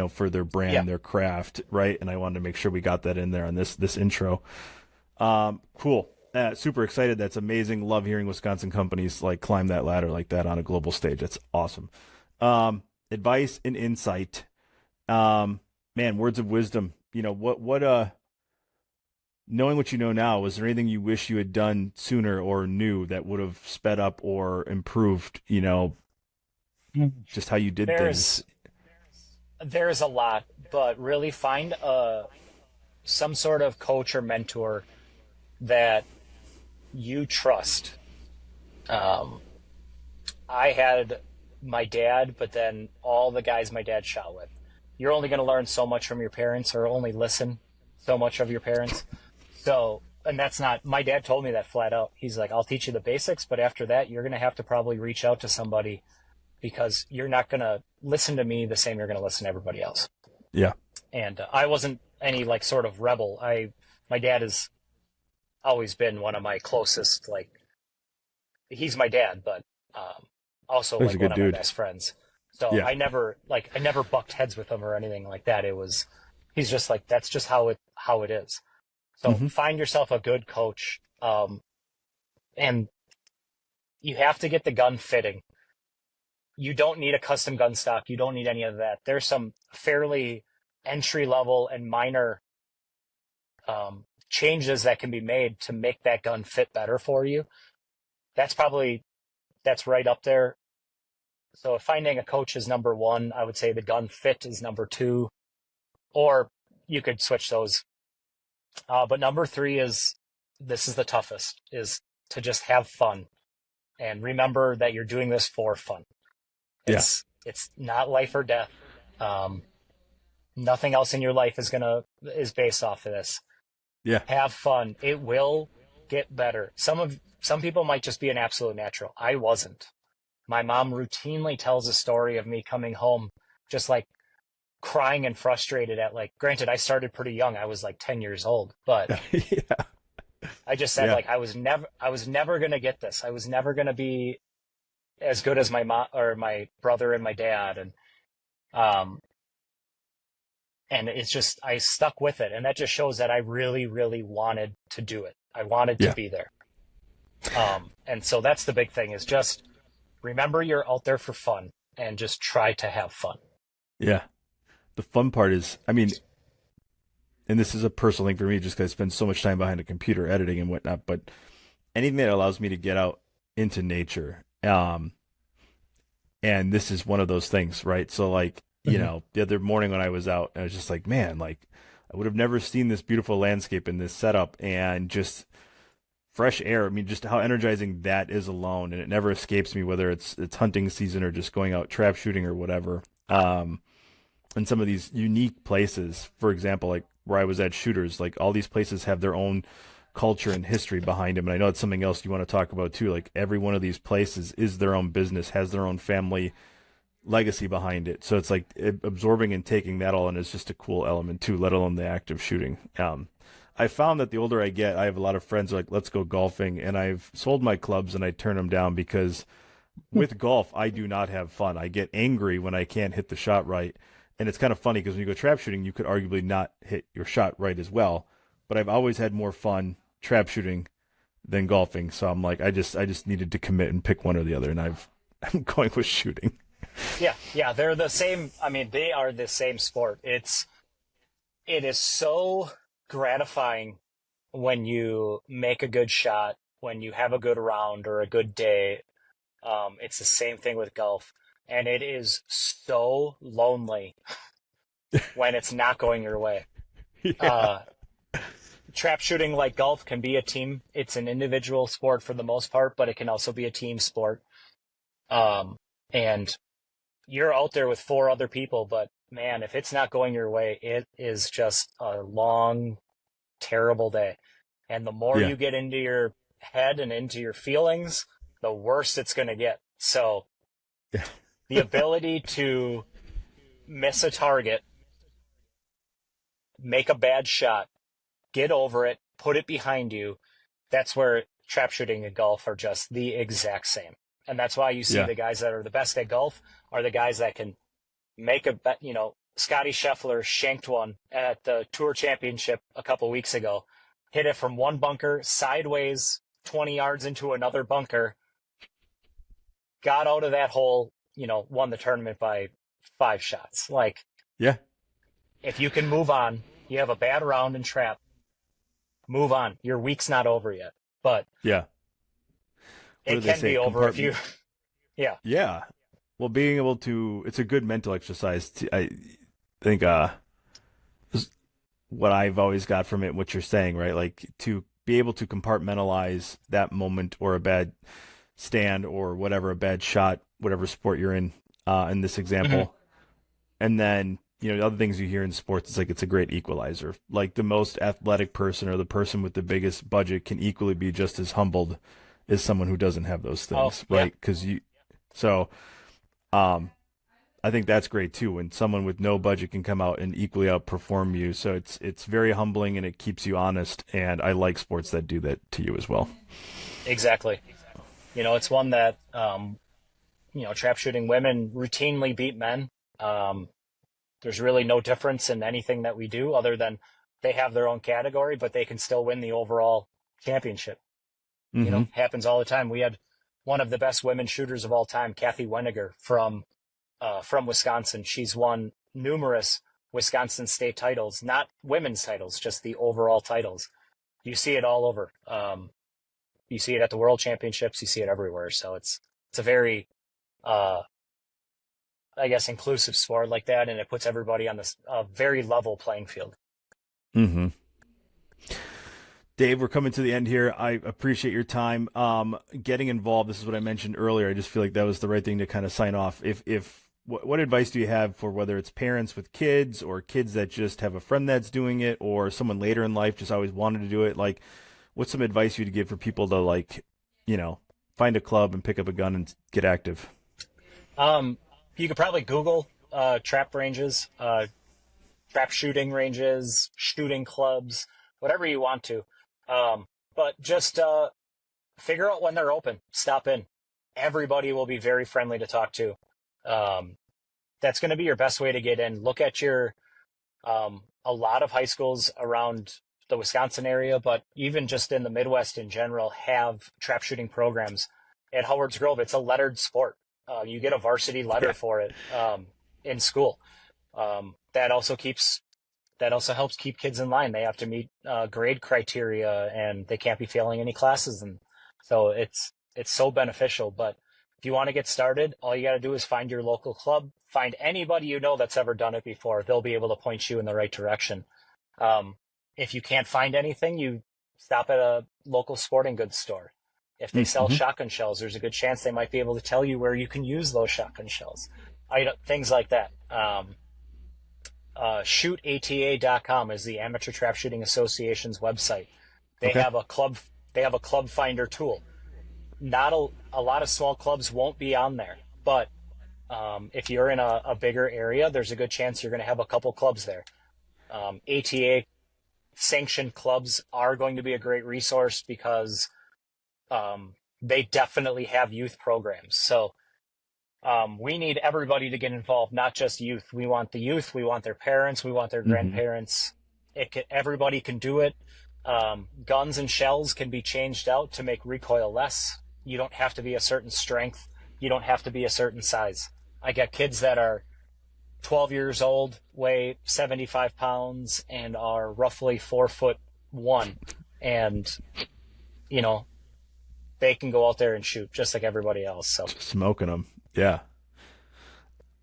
for their brand, their craft, right? And I wanted to make sure we got that in there on this intro. Cool. Super excited. That's amazing. Love hearing Wisconsin companies like climb that ladder like that on a global stage. That's awesome. Advice and insight. Man, words of wisdom. Knowing what you know now, was there anything you wish you had done sooner or knew that would have sped up or improved, just how you did things? There's a lot, but really find some sort of coach or mentor that you trust. I had my dad, but then all the guys my dad shot with. You're only going to learn so much from your parents, or only listen so much of your parents. So, and that's not, my dad told me that flat out. He's like, I'll teach you the basics, but after that, you're going to have to probably reach out to somebody, because you're not going to listen to me the same you're going to listen to everybody else. Yeah. And I wasn't any like sort of rebel. My dad has always been one of my closest, like, he's my dad, but also He's like a good one of dude. my best friends. So Yeah. I never bucked heads with him or anything like that. He's just like, that's just how it is. So find yourself a good coach. And you have to get the gun fitting. You don't need a custom gun stock. You don't need any of that. There's some fairly entry level and minor changes that can be made to make that gun fit better for you. that's right up there. So if finding a coach is number one, I would say the gun fit is number two, or you could switch those. But number three this is the toughest, is to just have fun and remember that you're doing this for fun. Yeah. It's not life or death. Nothing else in your life is based off of this. Yeah. Have fun. It will get better. Some people might just be an absolute natural. I wasn't. My mom routinely tells a story of me coming home just like crying and frustrated at, like, granted, I started pretty young. I was like 10 years old, but Yeah. I just said, Yeah. like, I was never going to get this. I was never going to be as good as my mom or my brother and my dad. And it's just, I stuck with it. And that just shows that I really, really wanted to do it. I wanted to be there. And so that's the big thing, is just remember you're out there for fun and just try to have fun. Yeah. The fun part is, I mean, and this is a personal thing for me just because I spend so much time behind a computer editing and whatnot, but anything that allows me to get out into nature. And this is one of those things, right? So like, you know, the other morning when I was out, I was just like, man, like I would have never seen this beautiful landscape in this setup, and just fresh air. I mean, just how energizing that is alone. And it never escapes me, whether it's hunting season or just going out trap shooting or whatever. And some of these unique places, for example, like where I was at Shooters, like all these places have their own culture and history behind them. And I know it's something else you want to talk about too. Like every one of these places is their own business, has their own family legacy behind it. So it's like absorbing and taking that all in is just a cool element too, let alone the act of shooting. I found that the older I get, I have a lot of friends who are like, let's go golfing. And I've sold my clubs and I turn them down because with golf, I do not have fun. I get angry when I can't hit the shot right. And it's kind of funny because when you go trap shooting, you could arguably not hit your shot right as well. But I've always had more fun trap shooting than golfing. So I'm like, I just needed to commit and pick one or the other. And I'm going with shooting. Yeah, they're the same. I mean, they are the same sport. It is so gratifying when you make a good shot, when you have a good round or a good day. It's the same thing with golf. And it is so lonely when it's not going your way. Yeah. Trap shooting, like golf, can be a team. It's an individual sport for the most part, but it can also be a team sport. And you're out there with 4 other people, but man, if it's not going your way, it is just a long, terrible day. And the more you get into your head and into your feelings, the worse it's going to get. So the ability to miss a target, make a bad shot, get over it, put it behind you, that's where trap shooting and golf are just the exact same. And that's why you see the guys that are the best at golf are the guys that can make a bet. You know, Scotty Scheffler shanked one at the Tour Championship a couple weeks ago, hit it from one bunker sideways 20 yards into another bunker, got out of that hole, won the tournament by 5 shots. Like, if you can move on, you have a bad round in trap, move on. Your week's not over yet, but it can be over if you, Yeah. Well, being able to, it's a good mental exercise. I think what I've always got from it, what you're saying, right? Like to be able to compartmentalize that moment or a bad stand or whatever, a bad shot, whatever sport you're in this example. And then, the other things you hear in sports, it's like it's a great equalizer. Like the most athletic person or the person with the biggest budget can equally be just as humbled as someone who doesn't have those things, right? Because I think that's great too when someone with no budget can come out and equally outperform you. So it's very humbling and it keeps you honest. And I like sports that do that to you as well. Exactly. It's one that trap shooting women routinely beat men. There's really no difference in anything that we do other than they have their own category, but they can still win the overall championship. Happens all the time. We had one of the best women shooters of all time, Kathy Weniger from Wisconsin. She's won numerous Wisconsin state titles, not women's titles, just the overall titles. You see it all over. You see it at the World Championships. You see it everywhere. So it's a very, I guess, inclusive sport like that, and it puts everybody on this very level playing field. Mm-hmm. Dave, we're coming to the end here. I appreciate your time. Getting involved, this is what I mentioned earlier. I just feel like that was the right thing to kind of sign off. What advice do you have for whether it's parents with kids or kids that just have a friend that's doing it, or someone later in life just always wanted to do it? Like, what's some advice you'd give for people to, like, find a club and pick up a gun and get active? You could probably Google trap ranges, trap shooting ranges, shooting clubs, whatever you want to. But just figure out when they're open. Stop in. Everybody will be very friendly to talk to. That's going to be your best way to get in. Look at a lot of high schools around the Wisconsin area, but even just in the Midwest in general, have trap shooting programs. At Howard's Grove, it's a lettered sport. You get a varsity letter for it in school. That also helps keep kids in line. They have to meet grade criteria, and they can't be failing any classes, and so it's so beneficial. But if you want to get started, all you got to do is find your local club, find anybody you know that's ever done it before. They'll be able to point you in the right direction. If you can't find anything, you stop at a local sporting goods store. If they sell shotgun shells, there's a good chance they might be able to tell you where you can use those shotgun shells. Things like that. ShootATA.com is the Amateur Trap Shooting Association's website. They have a club finder tool. Not a lot of small clubs won't be on there, but if you're in a bigger area, there's a good chance you're going to have a couple clubs there. ATA sanctioned clubs are going to be a great resource because they definitely have youth programs. So we need everybody to get involved, not just youth. We want the youth, we want their parents, we want their grandparents. Everybody can do it. Guns and shells can be changed out to make recoil less. You don't have to be a certain strength. You don't have to be a certain size. I got kids that are 12 years old, weigh 75 pounds, and are roughly 4'1", and they can go out there and shoot just like everybody else. So just smoking them. Yeah.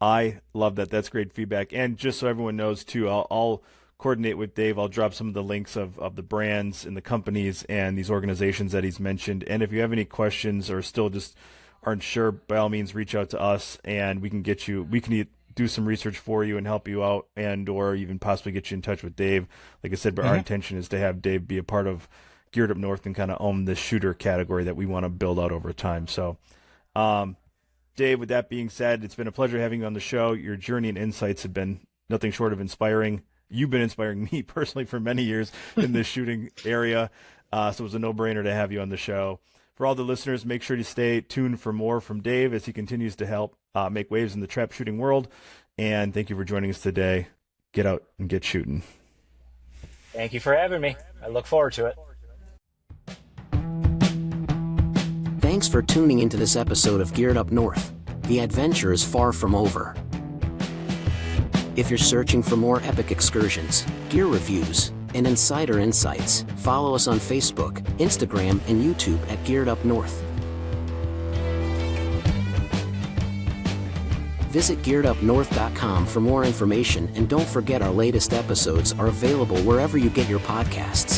I love that. That's great feedback. And just so everyone knows too, I'll coordinate with Dave. I'll drop some of the links of the brands and the companies and these organizations that he's mentioned. And if you have any questions or still just aren't sure, by all means, reach out to us and we can do some research for you and help you out, and or even possibly get you in touch with Dave. Like I said, but our intention is to have Dave be a part of Geared Up North and kind of own the shooter category that we want to build out over time. So, Dave, with that being said, it's been a pleasure having you on the show. Your journey and insights have been nothing short of inspiring. You've been inspiring me personally for many years in this shooting area. So it was a no-brainer to have you on the show. For all the listeners, make sure to stay tuned for more from Dave as he continues to help make waves in the trap shooting world. And thank you for joining us today. Get out and get shooting. Thank you for having me. I look forward to it. Thanks for tuning into this episode of Geared Up North. The adventure is far from over. If you're searching for more epic excursions, gear reviews, and insider insights, follow us on Facebook, Instagram, and YouTube at Geared Up North. Visit gearedupnorth.com for more information, and don't forget our latest episodes are available wherever you get your podcasts.